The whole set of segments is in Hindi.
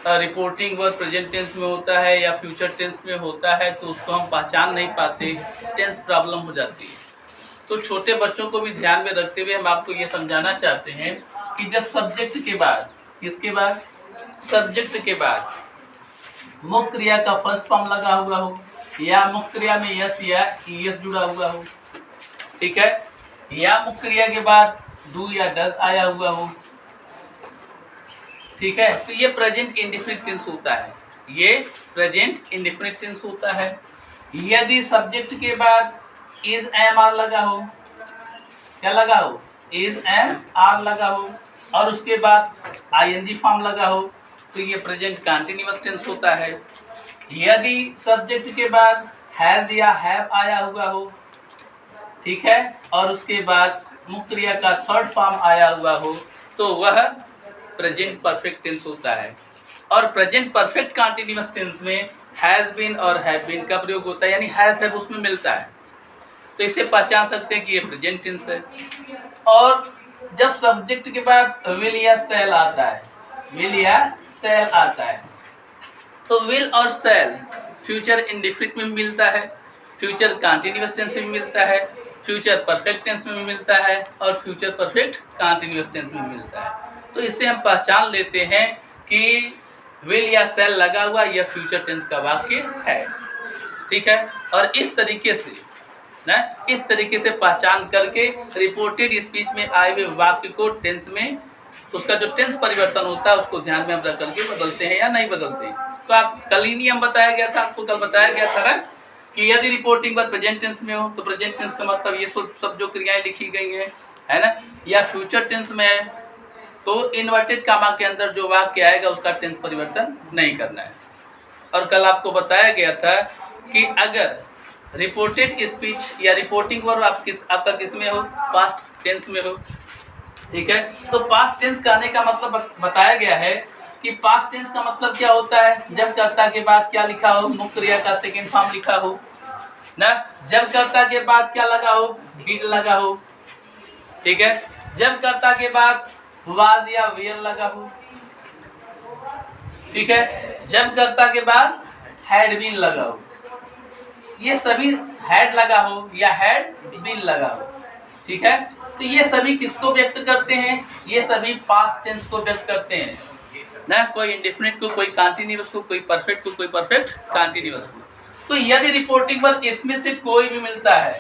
रिपोर्टिंग वर्ब प्रेजेंट टेंस में होता है या फ्यूचर टेंस में होता है तो उसको हम पहचान नहीं पाते, टेंस प्रॉब्लम हो जाती है। तो छोटे बच्चों को भी ध्यान में रखते हुए हम आपको ये समझाना चाहते हैं कि जब सब्जेक्ट के बाद, किसके बाद, सब्जेक्ट के बाद मुख्य क्रिया का फर्स्ट फॉर्म लगा हुआ हो या मुख्य क्रिया में यस या ईएस जुड़ा हुआ हो, ठीक है, या मुख्य क्रिया के बाद डू या डज आया हुआ हो, ठीक है, तो ये प्रेजेंट इंडेफिनिट टेंस होता है, ये प्रेजेंट इंडेफिनिट टेंस होता है। यदि सब्जेक्ट के बाद इज एम आर लगा हो, क्या लगा हो, इज एम आर लगा हो, और उसके बाद आईएनजी फॉर्म लगा हो तो ये प्रेजेंट कंटीन्यूअस टेंस होता है। यदि सब्जेक्ट के बाद हैज या हैव आया हुआ हो, ठीक है, और उसके बाद मुख्य क्रिया का थर्ड फॉर्म आया हुआ हो तो वह प्रेजेंट परफेक्ट टेंस होता है। और प्रेजेंट परफेक्ट कंटीन्यूअस टेंस में हैज बीन और हैव बीन का प्रयोग होता है, यानी हैज हैव उसमें मिलता है, तो इसे पहचान सकते हैं कि ये प्रेजेंट टेंस है। और जब सब्जेक्ट के बाद विल या शैल आता है, विल या शैल आता है, तो विल और शैल फ्यूचर इंडेफिनिट में मिलता है, फ्यूचर कंटीन्यूअस टेंस में मिलता है, फ्यूचर परफेक्ट टेंस में मिलता है और फ्यूचर परफेक्ट कंटीन्यूअस टेंस में मिलता है। तो इससे हम पहचान लेते हैं कि विल या शैल लगा हुआ यह फ्यूचर टेंस का वाक्य है, ठीक है। और इस तरीके से इस तरीके से पहचान करके रिपोर्टेड स्पीच में आए हुए वाक्य को टेंस में उसका जो टेंस परिवर्तन होता है उसको ध्यान में हम रख करके बदलते हैं या नहीं बदलते। तो आप कल ही नियम बताया गया था, आपको कल बताया गया था ना कि यदि रिपोर्टिंग वर्ब प्रेजेंट टेंस में हो तो प्रेजेंट टेंस का मतलब ये सब जो क्रियाएं लिखी गई हैं, है ना, या फ्यूचर टेंस में है तो इन्वर्टेड कामा के अंदर जो वाक्य आएगा उसका टेंस परिवर्तन नहीं करना है। और कल आपको बताया गया था कि अगर रिपोर्टेड स्पीच या रिपोर्टिंग वर्ब आपका किस में हो, पास्ट टेंस में हो, ठीक है, तो पास्ट टेंस का आने का मतलब बताया गया है कि पास्ट टेंस का मतलब क्या होता है, जब कर्ता के बाद क्या लिखा हो, मुख्य क्रिया का सेकंड फॉर्म लिखा हो ना, जब कर्ता के बाद क्या लगा हो, डिड लगा हो, ठीक है, जब कर्ता के बाद वाज या वेयर लगा हो, ठीक है, जब कर्ता के बाद हैड बीन लगा हो, ये सभी हैड लगा हो या हैड बीन लगा हो, ठीक है, तो ये सभी किसको व्यक्त करते हैं, ये सभी पास्ट टेंस को व्यक्त करते हैं ना, कोई इंडेफिनिट को, कोई कंटीन्यूअस को, कोई परफेक्ट को, कोई परफेक्ट कंटीन्यूअस को। तो यदि रिपोर्टिंग वर्ब इसमें से कोई भी मिलता है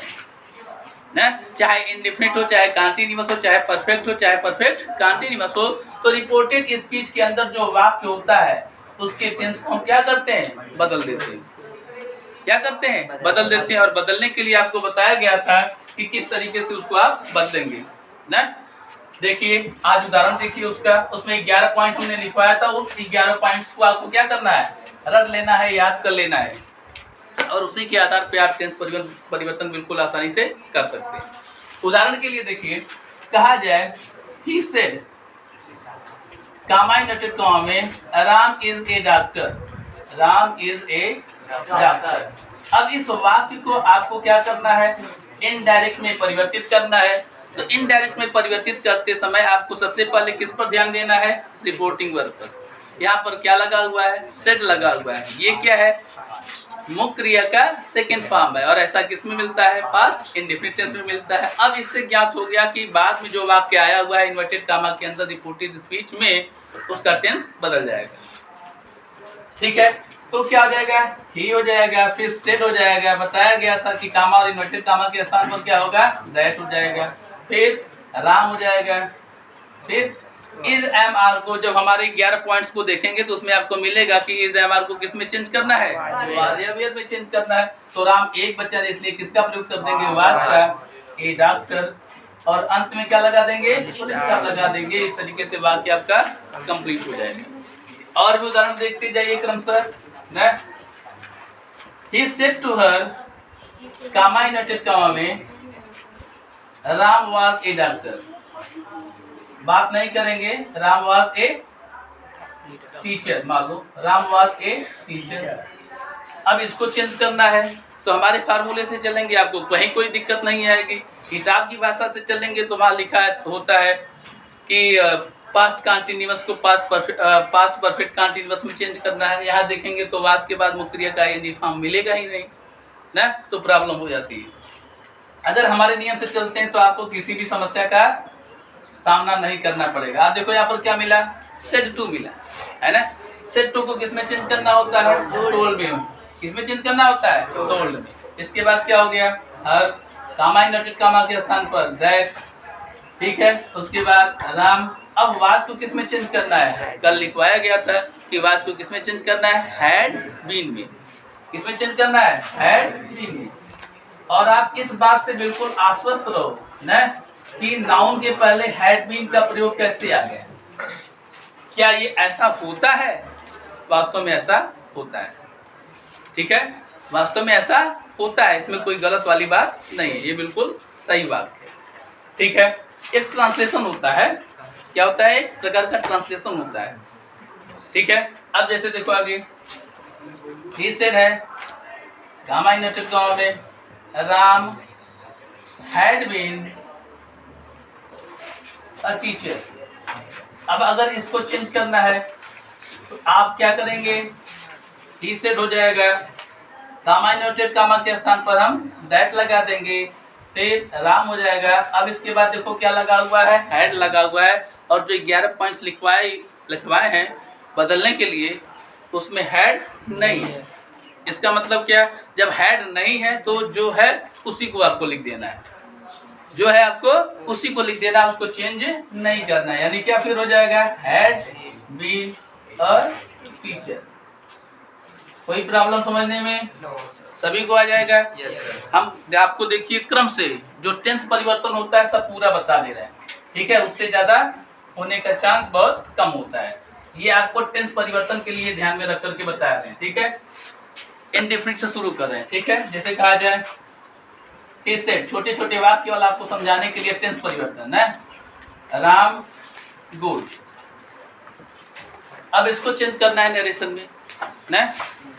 ना, चाहे इंडेफिनिट हो, चाहे कंटीन्यूअस हो, चाहे परफेक्ट हो, चाहे परफेक्ट कंटीन्यूअस हो, तो रिपोर्टेड स्पीच के अंदर जो वाक्य होता है उसके टेंस को हम क्या करते हैं, बदल देते हैं, क्या करते हैं, बदल देते हैं। और बदलने के लिए आपको बताया गया था कि किस तरीके से उसको आप बदलेंगे ना। देखिए आज उदाहरण देखिए उसका, उसमें 11 पॉइंट हमने लिखवाया था, उस 11 पॉइंट्स को आपको क्या करना है, रट लेना है, याद कर लेना है, और उसी के आधार पे आप टेंस परिवर्तन बिल्कुल आसानी से कर सकते हैं। उदाहरण के लिए देखिए, कहा जाए ही सेड कामा इन्वर्टेड कॉमा में Ram is a doctor, Ram is a doctor. अब इस वाक्य को आपको क्या करना है, इनडायरेक्ट में परिवर्तित करना है। तो इनडायरेक्ट में परिवर्तित करते समय आपको सबसे पहले किस पर ध्यान देना है, रिपोर्टिंग वर्ब पर। यहाँ पर क्या लगा हुआ है, सेड लगा हुआ है, ये क्या है, मुख्य क्रिया का सेकंड फॉर्म है, और ऐसा किस में मिलता है, पास्ट इंडेफिनिट टेंस में मिलता है। अब इससे ज्ञात हो गया कि बाद में जो वाक्य आया हुआ है इन्वर्टेड कामा के अंदर रिपोर्टेड स्पीच में, उसका टेंस बदल जाएगा, ठीक है। तो क्या हो जाएगा, ही हो जाएगा, फिर सेड हो जाएगा, बताया गया था कि कामा और इन्वर्टेड कामा के स्थान पर क्या होगा, दैट हो जाएगा, फिर राम हो जाएगा, फिर इज एम आर को, जब हमारे 11 पॉइंट्स को देखेंगे तो उसमें आपको मिलेगा कि इज एम आर को किस में चेंज करना है, वाज या वेयर में चेंज करना है। तो राम एक बच्चा है इसलिए किसका प्रयोग कर देंगे, वाज का, ए डॉक्टर, और अंत में क्या लगा देंगे, पुलिस का लगा देंगे। इस तरीके से वाक्य आपका कंप्लीट हो जाएगा। और भी उदाहरण देखते जाइए क्रमशः ना। He said to her comma inverted comma में राम वाज ए डॉक्टर, बात नहीं करेंगे, राम वाज ए टीचर, मान लो राम वाज ए टीचर। अब इसको चेंज करना है तो हमारे फार्मूले से चलेंगे, आपको कहीं कोई दिक्कत नहीं आएगी। किताब की भाषा से चलेंगे तो वहाँ लिखा होता है कि पास्ट कंटिन्यूअस को पास्ट परफेक्ट कंटिन्यूअस में चेंज करना है। यहाँ देखेंगे तो वाज के बाद मुख्य क्रिया का आईएनजी फॉर्म मिलेगा ही नहीं ना, तो प्रॉब्लम हो जाती है। अगर हमारे नियम से चलते हैं तो आपको किसी भी समस्या का सामना नहीं करना पड़ेगा। आप देखो यहाँ पर क्या मिला, सेट टू मिला है ना। सेट टू को किसमें चेंज करना होता है, टोल्ड में। किसमें चेंज करना होता है, टोल्ड में। इसके बाद क्या हो गया, हर कामा इनवर्टेड कामा के स्थान पर दैट, ठीक है। उसके बाद राम। अब वाज को किसमें चेंज करना है, कल लिखवाया गया था कि वाज को किसमें चेंज करना है, हैड बीन में। किसमें चेंज करना है, हैड बीन में। और आप इस बात से बिल्कुल आश्वस्त रहो न कि नाउन के पहले हैड बीन का प्रयोग कैसे आ गया। क्या ये ऐसा होता है, वास्तव में ऐसा होता है, ठीक है। वास्तव में ऐसा होता है, इसमें कोई गलत वाली बात नहीं है, ये बिल्कुल सही बात है, ठीक है। एक ट्रांसलेशन होता है, क्या होता है, एक प्रकार का ट्रांसलेशन होता है, ठीक है। अब जैसे देखो आगे, ही सेड है गामा इनवर्टेड कॉमा में Ram had been a teacher. अब अगर इसको चेंज करना है तो आप क्या करेंगे, ही सेड हो जाएगा, कामा इनवर्टेड कामा के स्थान पर हम दैट लगा देंगे, फिर राम हो जाएगा। अब इसके बाद देखो क्या लगा हुआ है, हैड लगा हुआ है। और जो 11 पॉइंट्स लिखवाए हैं बदलने के लिए, उसमें हैड नहीं है। इसका मतलब क्या, जब हैड नहीं है तो जो है उसी को आपको लिख देना है, जो है आपको उसी को लिख देना है, उसको चेंज नहीं करना है। यानी क्या फिर हो जाएगा, हैड बीन अ टीचर। कोई प्रॉब्लम समझने में सभी को आ जाएगा। हम आपको देखिए क्रम से जो टेंस परिवर्तन होता है सब पूरा बता दे रहे हैं, ठीक है। उससे ज्यादा होने का चांस बहुत कम होता है। ये आपको टेंस परिवर्तन के लिए ध्यान में रख करके बता रहे हैं, ठीक है। इनडेफिनिट से शुरू कर रहे हैं, ठीक है। जैसे कहा जाए ही सेड, छोटे छोटे वाक्य केवल आपको समझाने के लिए टेंस परिवर्तन है, राम गुड। अब इसको चेंज करना है नरेशन में ना,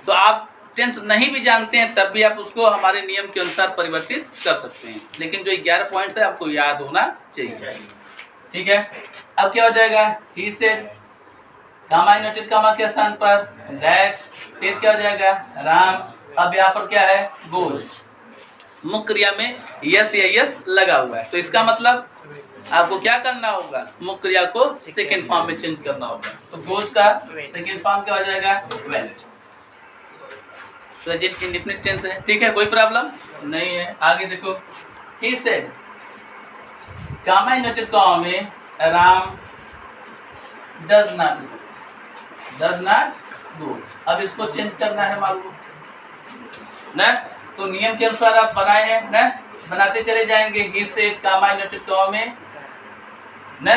तो आप टेंस नहीं भी जानते हैं तब भी आप उसको हमारे नियम के अनुसार परिवर्तित कर सकते हैं, लेकिन जो 11 पॉइंट्स है आपको याद होना चाहिए, ठीक है। अब क्या हो जाएगा, ही सेड कामा इनवर्टेड कामा के स्थान पर दैट, फिर क्या हो जाएगा, राम। अब यहाँ पर क्या है, गोज। मुख्य क्रिया में यस या यस लगा हुआ है, तो इसका मतलब आपको क्या करना होगा, मुख्य क्रिया को सेकेंड फॉर्म में चेंज करना होगा। तो गोज का सेकेंड फॉर्म क्या हो जाएगा, वेंट। प्रेजेंट इंडेफिनिट टेंस है, ठीक है। कोई प्रॉब्लम नहीं है। आगे देखो, ही सेड कामा इनवर्टेड कामा में राम डज नॉट गो। अब इसको चेंज करना है मालूम ना, तो नियम के अनुसार आप बनाए हैं ना, बनाते चले जाएंगे। ही सेड कामा इनवर्टेड कामा में न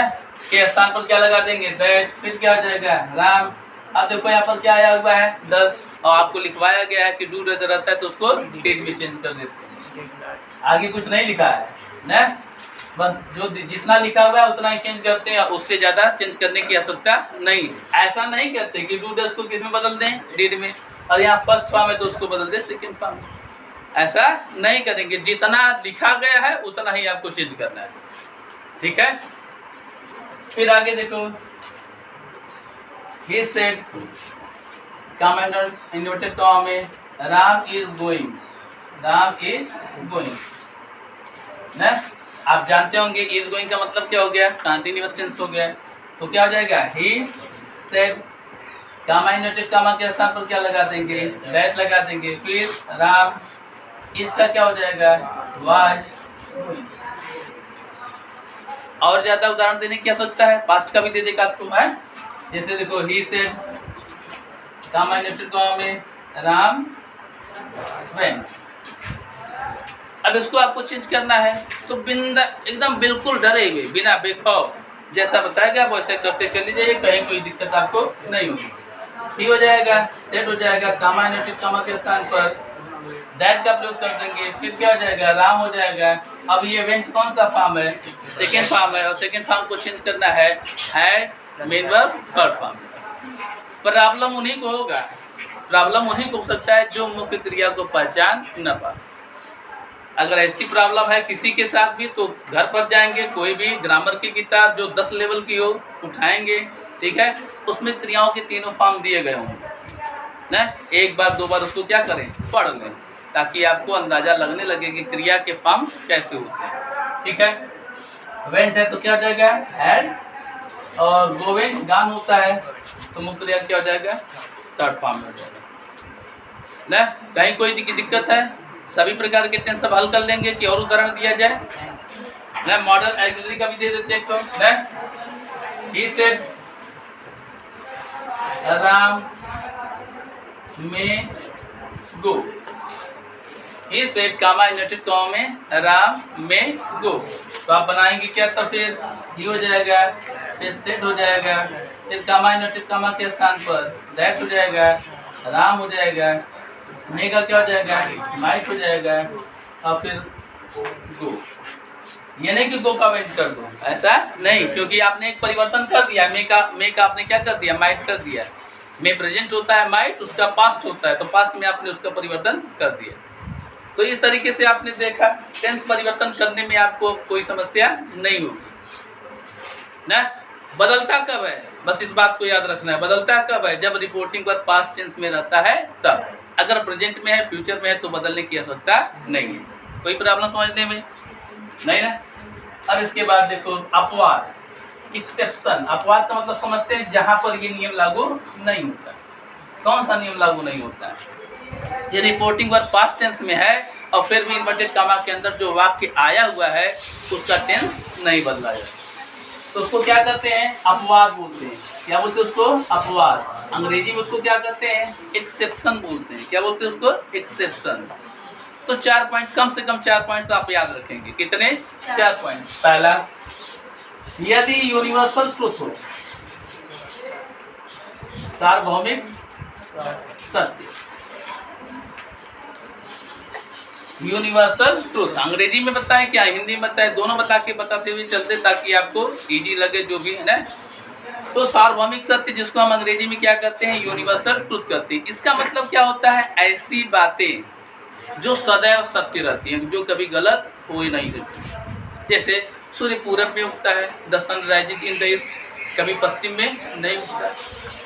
के स्थान पर क्या लगा देंगे, दैट, फिर क्या हो जाएगा, राम। अब देखो यहाँ पर क्या आया हुआ है, 10, और आपको लिखवाया गया है कि डू डज रहता है तो उसको डिड में चेंज कर देते हैं। आगे कुछ नहीं लिखा है ना, बस जो जितना लिखा हुआ है उतना ही चेंज करते हैं, उससे ज्यादा चेंज करने की आवश्यकता नहीं। ऐसा नहीं करते कि डू डज को किस में बदल दें, डिड में, और यहाँ फर्स्ट फॉर्म है तो उसको बदल दें सेकेंड फॉर्म में। ऐसा नहीं करेंगे, जितना लिखा गया है उतना ही आपको चेंज करना है, ठीक है। फिर आगे देखो, he said commander inverted comma में राम इज गोइंग ना। आप जानते होंगे इज गोइंग का मतलब क्या हो गया, कंटीन्यूअस टेंस हो गया। तो क्या हो जाएगा, he said comma inverted comma के स्थान पर क्या लगा देंगे, दैट लगा देंगे, फिर राम। इसका क्या हो जाएगा, was गोइंग। और ज्यादा उदाहरण देने की आवश्यकता है, पास्ट का भी दे देगा आपको है। जैसे देखो, he said comma inverted comma में राम वेंट। अब इसको आपको चेंज करना है तो एकदम बिल्कुल डरे हुए बिना बेखौफ जैसा बताएगा वैसे करते चले जाइए, कहीं कोई दिक्कत आपको नहीं होगी। ठीक हो जाएगा, सेट हो जाएगा। कामा इनवर्टेड कामा के स्थान पर दैट का प्रयोग कर देंगे, फिर क्या हो जाएगा, राम हो जाएगा। अब ये वेंट कौन सा फॉर्म है, सेकेंड फॉर्म है, और सेकेंड फॉर्म को चेंज करना है main verb third form. Problem उन्हीं को होगा, प्रॉब्लम उन्हीं को हो सकता है जो मुख्य क्रिया को पहचान न पाए। अगर ऐसी प्रॉब्लम है किसी के साथ भी तो घर पर जाएंगे, कोई भी ग्रामर की किताब जो 10 लेवल की हो उठाएंगे, ठीक है, उसमें क्रियाओं के तीनों फॉर्म दिए गए होंगे ना, एक बार दो बार उसको क्या करें, पढ़ लें, ताकि आपको अंदाजा लगने लगे कि क्रिया के फॉर्म्स कैसे होते हैं, ठीक है। वेंट है तो क्या हो जाएगा, हैड, और गोवेंट गान होता है तो मुख्य क्रिया क्या हो जाएगा, थर्ड फॉर्म में हो जाएगा ना। कहीं कोई दिक्कत है, सभी प्रकार के टेंस सब हल कर लेंगे कि और उदाहरण दिया जाए ना, मॉडल एग्जिलरी का भी दे देते हैं तो ना, ही सेड राम में go, he said comma inverted comma में राम में गो, तो आप बनाएंगे क्या, तो फिर ही हो जाएगा, फिर सेड हो जाएगा, फिर कामा इन्वर्टेड कॉमा के स्थान पर दैट हो जाएगा, राम हो जाएगा, मेगा क्या हो जाएगा, माइट हो जाएगा, और फिर गो। ये नहीं कि गो का वेट कर दो, ऐसा नहीं, क्योंकि आपने एक परिवर्तन कर दिया, मे का आपने क्या कर दिया, माइट कर दिया, मे प्रेजेंट होता है, माइट उसका पास्ट होता है, तो पास्ट में आपने उसका परिवर्तन कर दिया। तो इस तरीके से आपने देखा टेंस परिवर्तन करने में आपको कोई समस्या नहीं होगी ना। बदलता कब है, बस इस बात को याद रखना है, बदलता कब है, जब रिपोर्टिंग पर पास्ट टेंस में रहता है तब, अगर प्रेजेंट में है, फ्यूचर में है तो बदलने की आवश्यकता नहीं है। कोई प्रॉब्लम समझने में नहीं ना। अब इसके बाद देखो अपवाद, एक्सेप्शन, अपवाद का मतलब समझते हैं जहां पर ये नियम लागू नहीं होता। कौन सा नियम लागू नहीं होता है, ये रिपोर्टिंग वर्ब पास्ट टेंस में है और फिर भी इन्वर्टेड कॉमा के अंदर जो वाक्य आया हुआ है उसका टेंस नहीं बदला जाता, तो उसको क्या करते हैं, अपवाद बोलते हैं। क्या बोलते हैं उसको, अपवाद। अंग्रेजी में उसको क्या कहते हैं, एक्सेप्शन बोलते हैं। क्या बोलते हैं उसको, एक्सेप्शन। तो 4 पॉइंट्स, कम से कम 4 पॉइंट्स आप याद रखेंगे। कितने, 4 पॉइंट्स। पहला, यदि यूनिवर्सल ट्रुथ हो, सार्वभौमिक सत्य, यूनिवर्सल ट्रुथ। अंग्रेजी में बताएं क्या, हिंदी में बताएं, दोनों बताते हुए चलते ताकि आपको इजी लगे जो भी है ना। तो सार्वभौमिक सत्य जिसको हम अंग्रेजी में क्या कहते हैं, यूनिवर्सल ट्रुथ कहते हैं। इसका मतलब क्या होता है, ऐसी बातें जो सदैव सत्य रहती हैं, जो कभी गलत हो ही नहीं सकती। जैसे सूर्य पूरब में उगता है, the sun rises in the east, कभी पश्चिम में नहीं उगता,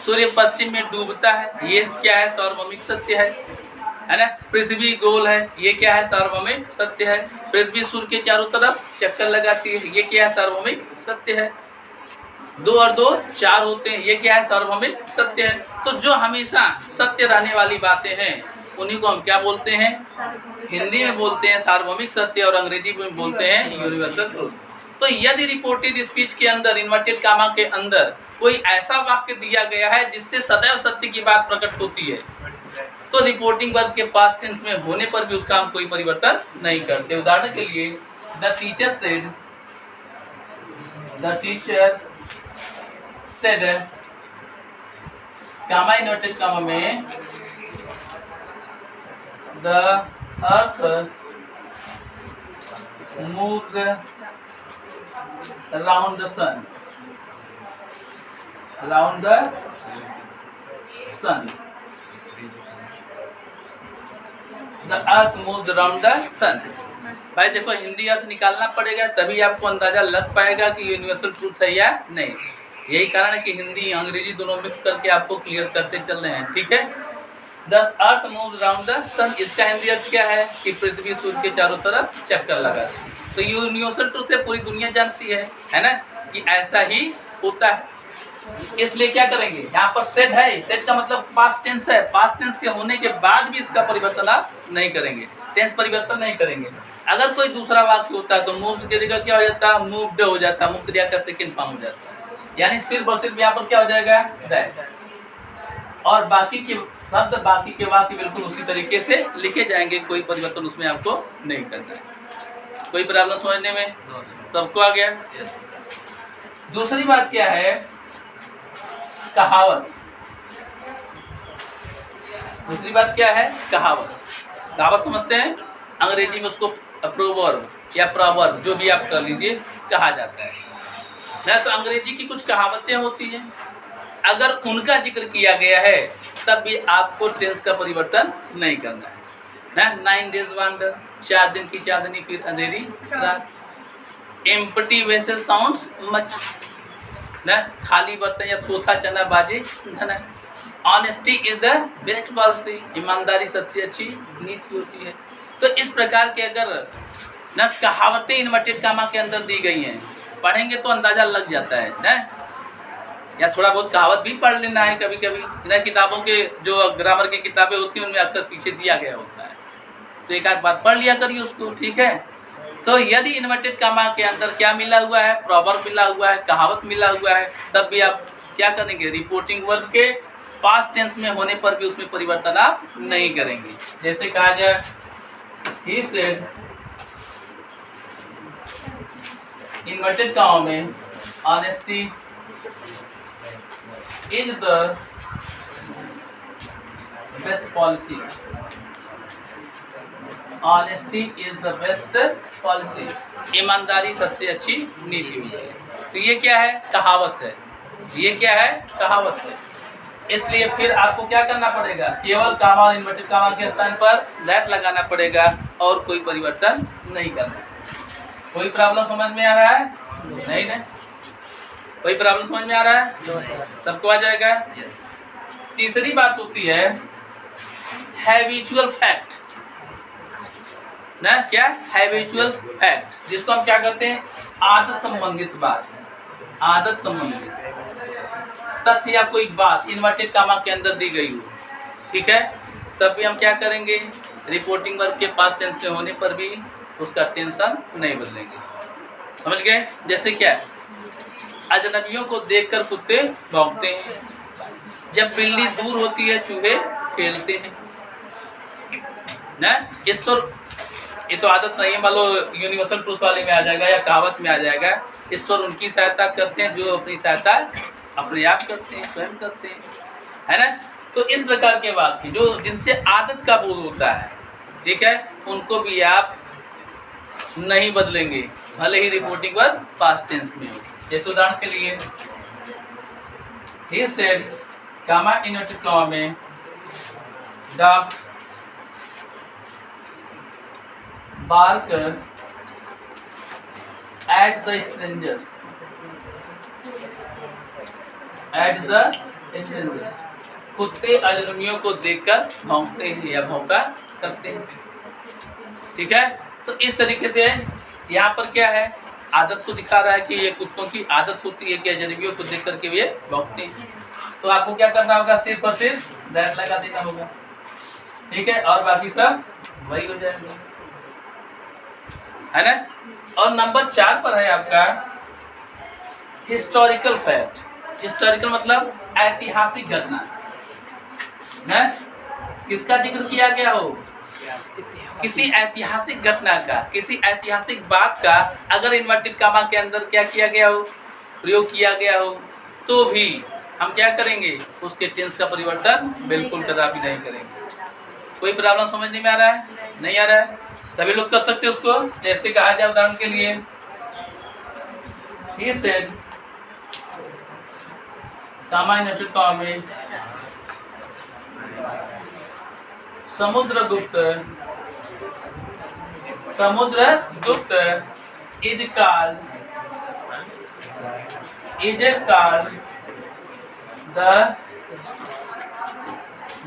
सूर्य पश्चिम में डूबता है, ये क्या है, सार्वभौमिक सत्य है ना। पृथ्वी गोल है, ये क्या है, सार्वभौमिक सत्य है। पृथ्वी सूर्य के चारों तरफ चक्कर लगाती है, ये क्या है, सार्वभौमिक सत्य है। 2 और 2 4 होते हैं, ये क्या है, सार्वभौमिक सत्य है। तो जो हमेशा सत्य रहने वाली बातें हैं उन्हीं को हम क्या बोलते हैं, हिंदी में बोलते हैं सार्वभौमिक सत्य और अंग्रेजी में बोलते हैं यूनिवर्सल ट्रुथ। तो यदि रिपोर्टेड स्पीच के अंदर इन्वर्टेड कामा के अंदर कोई ऐसा वाक्य दिया गया है जिससे सदैव सत्य की बात प्रकट होती है, तो रिपोर्टिंग वर्ब के पास्ट टेंस में होने पर भी उसका हम कोई परिवर्तन नहीं करते। उदाहरण के लिए, the teacher said, the teacher said, comma inverted comma में, the earth moves around the sun, around the sun, the earth moves around the sun. भाई देखो, हिंदी अर्थ निकालना पड़ेगा तभी आपको अंदाजा लग पाएगा कि यूनिवर्सल ट्रूथ है या नहीं। यही कारण है कि हिंदी अंग्रेजी दोनों मिक्स करके आपको क्लियर करते चल रहे हैं, ठीक है। The earth moves around the sun, इसका हिंदी अर्थ क्या है कि पृथ्वी सूर्य के चारों तरफ चक्कर लगाती है। तो यूनिवर्सल ट्रूथ है, पूरी दुनिया जानती है ना, कि ऐसा ही होता है। इसलिए क्या करेंगे, यहाँ पर सेड है, सेड का मतलब पास्ट टेंस है, पास्ट टेंस के होने के बाद भी इसका परिवर्तन आप नहीं करेंगे, टेंस परिवर्तन नहीं करेंगे। अगर कोई दूसरा वाक्य होता है तो मूव्स की जगह क्या हो जाता है, मूव्ड हो जाता है, मुख्य क्रिया का सेकंड फॉर्म हो जाता है, यानी सिर्फ और सिर्फ यहाँ पर क्या हो जाएगा, दैट। और बाकी के शब्द, बाकी के वाक्य बिल्कुल उसी तरीके से लिखे जाएंगे, कोई परिवर्तन उसमें आपको नहीं करना। कोई प्रॉब्लम समझने में सबको आ गया। दूसरी बात क्या है, कहावत। दूसरी बात क्या है, कहावत। कहावत समझते हैं, अंग्रेजी में उसको प्रोवर्ब या प्रॉवर्ब जो भी आप कर लीजिए कहा जाता है ना। तो अंग्रेजी की कुछ कहावतें होती हैं, अगर उनका जिक्र किया गया है तब भी आपको टेंस का परिवर्तन नहीं करना है ना। 9 days वंडर, 4 दिन की चांदनी फिर अंधेरी रात। एम्प्टी वेसल साउंड्स मच, ना खाली बर्तन या थोथा चना बाजे धना। Honesty is the best policy, ईमानदारी सबसे अच्छी नीति होती है। तो इस प्रकार के अगर न कहावतें इन्वर्टेड कामा के अंदर दी गई हैं, पढ़ेंगे तो अंदाजा लग जाता है ना, या थोड़ा बहुत कहावत भी पढ़ लेना है कभी कभी ना। किताबों के जो ग्रामर की किताबें होती हैं उनमें अक्सर पीछे दिया गया होता है, तो एक आध बार पढ़ लिया करिए उसको, ठीक है। तो यदि इन्वर्टेड कामा के अंदर क्या मिला हुआ है, प्रॉवर्ब मिला हुआ है, कहावत मिला हुआ है, तब भी आप क्या करेंगे, रिपोर्टिंग वर्ब के पास्ट टेंस में होने पर भी उसमें परिवर्तन आप नहीं करेंगे। जैसे कहा जाए he said, इन्वर्टेड कामा में honesty is the best policy, honesty is the best policy, ईमानदारी सबसे अच्छी नीति है। तो ये क्या है, कहावत है, ये क्या है, कहावत है। इसलिए फिर आपको क्या करना पड़ेगा, केवल कामा और इन्वर्टेड कामा के स्थान पर दैट लगाना पड़ेगा और कोई परिवर्तन नहीं करना। कोई प्रॉब्लम समझ में आ रहा है? नहीं ना, कोई प्रॉब्लम समझ में आ रहा है? सबको आ जाएगा। तीसरी बात होती है हैबिचुअल फैक्ट, ना क्या, हैबिचुअल फैक्ट, जिसको हम क्या करते हैं, आदत संबंधित बात, आदत संबंधित तथ्य या कोई बात इन्वर्टेड कामा के अंदर दी गई हो, ठीक है, तब भी हम क्या करेंगे, रिपोर्टिंग वर्ब के पास्ट टेंस में होने पर भी उसका टेंशन नहीं बदलेंगे। समझ गए? जैसे क्या, अजनबियों को देखकर कुत्ते भौंकते हैं, जब बिल्ली दूर होती है चूहे खेलते हैं ना। ईश्वर, ये तो आदत नहीं है, मान लो यूनिवर्सल ट्रूथ वाले में आ जाएगा या कहावत में आ जाएगा, ईश्वर उनकी सहायता करते हैं जो अपनी सहायता अपने आप करते हैं, स्वयं करते हैं, है ना। तो इस प्रकार के वाक्य जो जिनसे आदत का बोध होता है, ठीक है, उनको भी आप नहीं बदलेंगे, भले ही रिपोर्टिंग वर्ब पास्ट टेंस में हो। जैसे उदाहरण के लिए he said, comma inverted comma में dogs bark at the strangers, at the strangers, कुत्ते अजनबियों को देखकर भौंकते हैं या भौंका करते हैं, ठीक है। तो इस तरीके से यहाँ पर क्या है, आदत को दिखा रहा है कि ये कुत्तों की आदत होती है कि अजनबियों को देख करके वे भौंकते हैं। तो आपको क्या करना होगा, सिर्फ और सिर्फ दैट लगा देना होगा, ठीक है, और बाकी सब वही हो जाएगा, है ना। और नंबर 4 पर है आपका हिस्टोरिकल फैक्ट। हिस्टोरिकल मतलब ऐतिहासिक घटना, ना, किसका जिक्र किया गया हो, किसी ऐतिहासिक घटना का, किसी ऐतिहासिक बात का अगर इन्वर्टेड कामा के अंदर क्या किया गया हो, प्रयोग किया गया हो, तो भी हम क्या करेंगे, उसके टेंस का परिवर्तन बिल्कुल कदापि नहीं करेंगे। कोई प्रॉब्लम समझने में आ रहा है? नहीं आ रहा है? सभी लोग कर सकते हैं उसको। जैसे कहा जाए उदाहरण के लिए, he said, comma inverted comma में Samudragupta is called the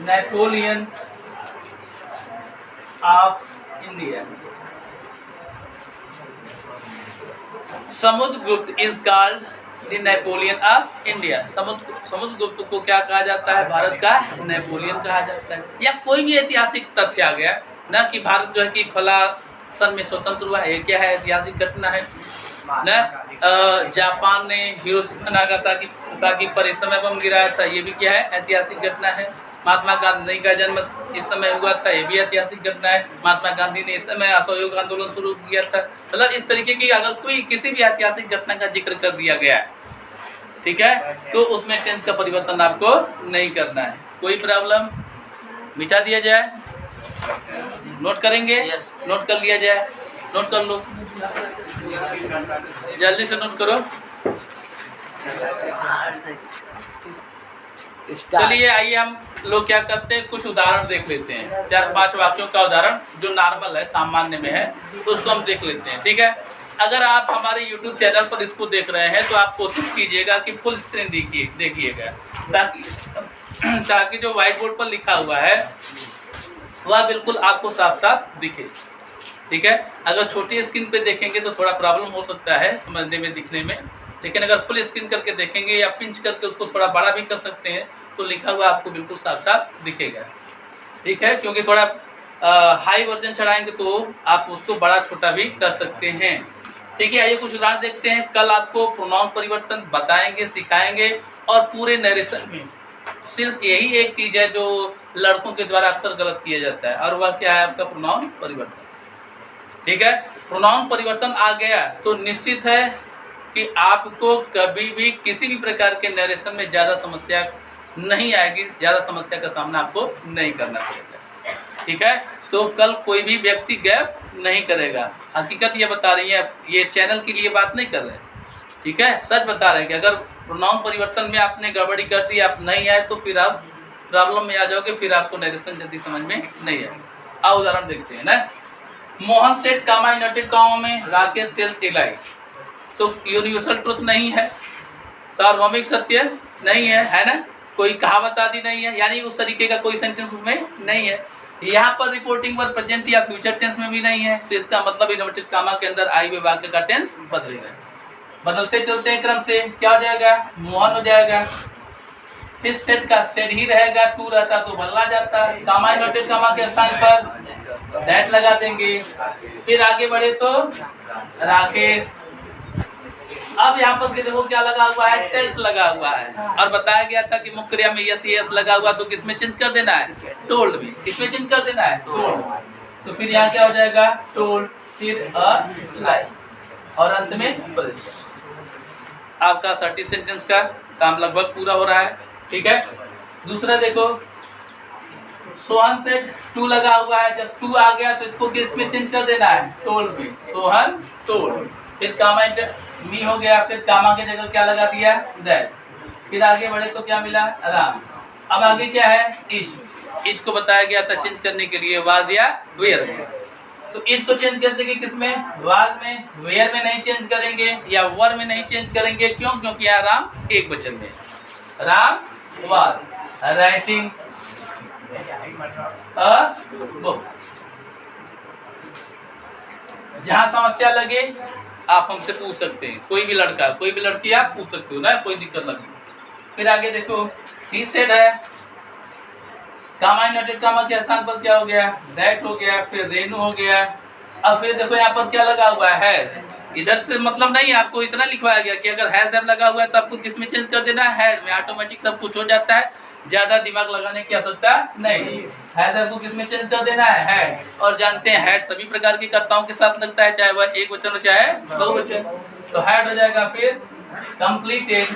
Napoleon of India. Samudragupta is called the Napoleon of India. Samudragupta को क्या कहा जाता है, भारत का नेपोलियन कहा जाता है। या कोई भी ऐतिहासिक तथ्य आ गया ना कि भारत जो है कि फला सन में स्वतंत्र हुआ है, क्या है, ऐतिहासिक घटना है ना। जापान ने हिरोशिमा नागासाकी पर इस समय बम गिराया था, ये भी क्या है, ऐतिहासिक घटना है। महात्मा गांधी का जन्म इस समय हुआ था, ये भी ऐतिहासिक घटना है। महात्मा गांधी ने इस समय असहयोग आंदोलन शुरू किया था। मतलब इस तरीके की अगर कोई किसी भी ऐतिहासिक घटना का जिक्र कर दिया गया, ठीक है, तो उसमें टेंस का परिवर्तन आपको नहीं करना है। कोई प्रॉब्लम, मिटा दिया जाए, नोट करेंगे, नोट कर लिया जाए, नोट कर लो, जल्दी से नोट करो। चलिए आइए हम लोग क्या करते हैं, कुछ उदाहरण देख लेते हैं। 4-5 वाक्यों का उदाहरण जो नॉर्मल है, सामान्य में है, तो उसको हम देख लेते हैं। ठीक है, अगर आप हमारे YouTube चैनल पर इसको देख रहे हैं तो आप कोशिश कीजिएगा कि फुल स्क्रीन देखिएगा, ताकि जो व्हाइट बोर्ड पर लिखा हुआ है वह बिल्कुल आपको साफ साफ दिखे। ठीक है, अगर छोटी स्क्रीन पे देखेंगे तो थोड़ा प्रॉब्लम हो सकता है समझने में, दिखने में, लेकिन अगर फुल स्क्रीन करके देखेंगे या पिंच करके उसको थोड़ा बड़ा भी कर सकते हैं तो लिखा हुआ आपको बिल्कुल साफ साफ दिखेगा। ठीक है, क्योंकि थोड़ा हाई वर्जन चढ़ाएंगे तो आप उसको बड़ा छोटा भी कर सकते हैं। ठीक है, आइए कुछ उदाहरण देखते हैं। कल आपको प्रोनाउन परिवर्तन बताएंगे, सिखाएंगे, और पूरे नरेशन में सिर्फ यही एक चीज़ है जो लड़कों के द्वारा अक्सर गलत किया जाता है, और वह क्या है, आपका प्रोनाउन परिवर्तन। ठीक है, प्रोनाउन परिवर्तन आ गया तो निश्चित है कि आपको कभी भी किसी भी प्रकार के नरेशन में ज़्यादा समस्या नहीं आएगी, ज़्यादा समस्या का सामना आपको नहीं करना पड़ेगा। ठीक है, तो कल कोई भी व्यक्ति गैप नहीं करेगा। हकीकत ये बता रही है, ये चैनल के लिए बात नहीं कर रहे। ठीक है, सच बता रहे हैं कि अगर प्रोनाउन परिवर्तन में आपने गड़बड़ी कर दी, आप नहीं आए तो फिर आप प्रॉब्लम में आ जाओगे, फिर आपको नरेशन जल्दी समझ में नहीं आएगा। आओ उदाहरण देखते हैं ना। मोहन सेठ कामा यूनाइटेड कामों में राकेश टेल्स इलाई, तो यूनिवर्सल ट्रुथ नहीं है, सार्वभौमिक सत्य नहीं है ना, कोई कहावत आदि नहीं है, यानी उस तरीके का कोई सेंटेंस उसमें नहीं है। यहाँ पर रिपोर्टिंग पर प्रेजेंट या फ्यूचर टेंस में भी नहीं है, तो इसका मतलब इन्वर्टेड कामा के अंदर आई हुए वाक्य का टेंस बदलेगा। बदलते चलते हैं क्रम से, क्या हो जाएगा, मोहन हो जाएगा, फिर सेट का सेट ही रहेगा, टू रहता तो बदला जाता, कामा इन्वर्टेड कामा के स्थान पर दैट लगा देंगे। फिर आगे बढ़े तो राकेश, अब यहाँ पर देखो क्या लगा हुआ है, टेल्स लगा हुआ है, और बताया गया था कि मुख्य क्रिया में यस यस लगा हुआ तो किसमें चेंज कर देना है, टोल्ड में। किसमें चेंज कर देना है, टोल्ड। तो फिर यहाँ क्या हो जाएगा, टोल्ड, फिर लाई, और अंत में परिचय। आपका सर्टिव सेंटेंस का काम लगभग पूरा हो रहा है। ठीक है, दूसरा देखो, सोहन से टू लगा हुआ है, जब टू आ गया तो इसको किस में चेंज कर देना है, टोल्ड में, सोहन टोल्ड। फिर कामा मी हो गया, फिर कामा की जगह क्या लगा दिया, दैट। फिर आगे बढ़े तो क्या मिला, राम। अब आगे क्या है, इज को बताया गया था चेंज करने के लिए वाज या वेयर में, तो इज को चेंज कर देंगे किसमें, वाज में, वेयर में नहीं चेंज करेंगे, या वर में नहीं चेंज करेंगे। क्यों, क्योंकि यहाँ राम एक वचन में, Ram was writing a book. जहाँ समस्या लगे आप हमसे पूछ सकते हैं, कोई भी लड़का कोई भी लड़की आप पूछ सकते हो ना, कोई दिक्कत नहीं। फिर आगे देखो, ही सेड है, कामा यूनाइटेड कामा के स्थान पर क्या हो गया, दैट हो गया, फिर रेनू हो गया। अब फिर देखो यहाँ पर क्या लगा हुआ है, इधर से मतलब नहीं, आपको इतना लिखवाया गया कि अगर हैज हैव लगा हुआ है तो आपको किसमें चेंज कर देना है, हैड में। ऑटोमेटिक सब कुछ हो जाता है, ज्यादा दिमाग लगाने की आवश्यकता नहीं। हैज हैव को किसमें चेंज कर देना है, हैड। और जानते हैं हैड सभी प्रकार के कर्ताओं के साथ लगता है, चाहे वह एक वचन हो चाहे बहुवचन, तो हैड हो जाएगा। फिर कंप्लीटेड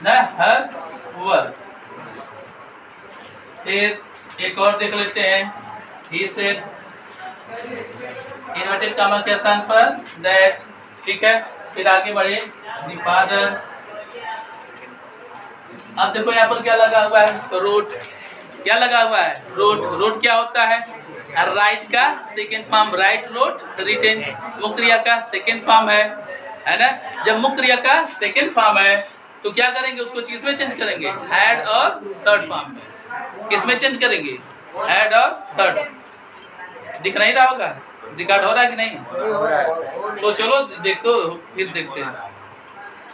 ना, हर वर्क। फिर एक और देख लेते हैं, ही सेड इन्वर्टेड कामा के स्थान पर दैट। ठीक है, फिर आगे बढ़े, द फादर। अब देखो यहाँ पर क्या लगा हुआ है, तो रोट। क्या लगा हुआ है, रोट। रोट क्या होता है, राइट का second form, write wrote written. मुख्य क्रिया का सेकेंड फॉर्म है ना। जब मुख्य क्रिया का सेकेंड फॉर्म है तो क्या करेंगे, उसको किसमें चेंज करेंगे, हैड और थर्ड फॉर्म में। किसमें चेंज करेंगे, हैड और थर्ड। दिख नहीं रहा होगा, रिकॉर्ड हो रहा है कि नहीं हो रहा है, तो चलो देखो, फिर देखते हैं।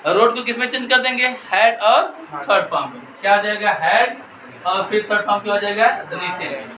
रोड को किसमें चेंज कर देंगे, हैड और थर्ड फॉर्म में। क्या हो जाएगा, हैड, और फिर थर्ड फॉर्म क्या हो जाएगा, रिटेन।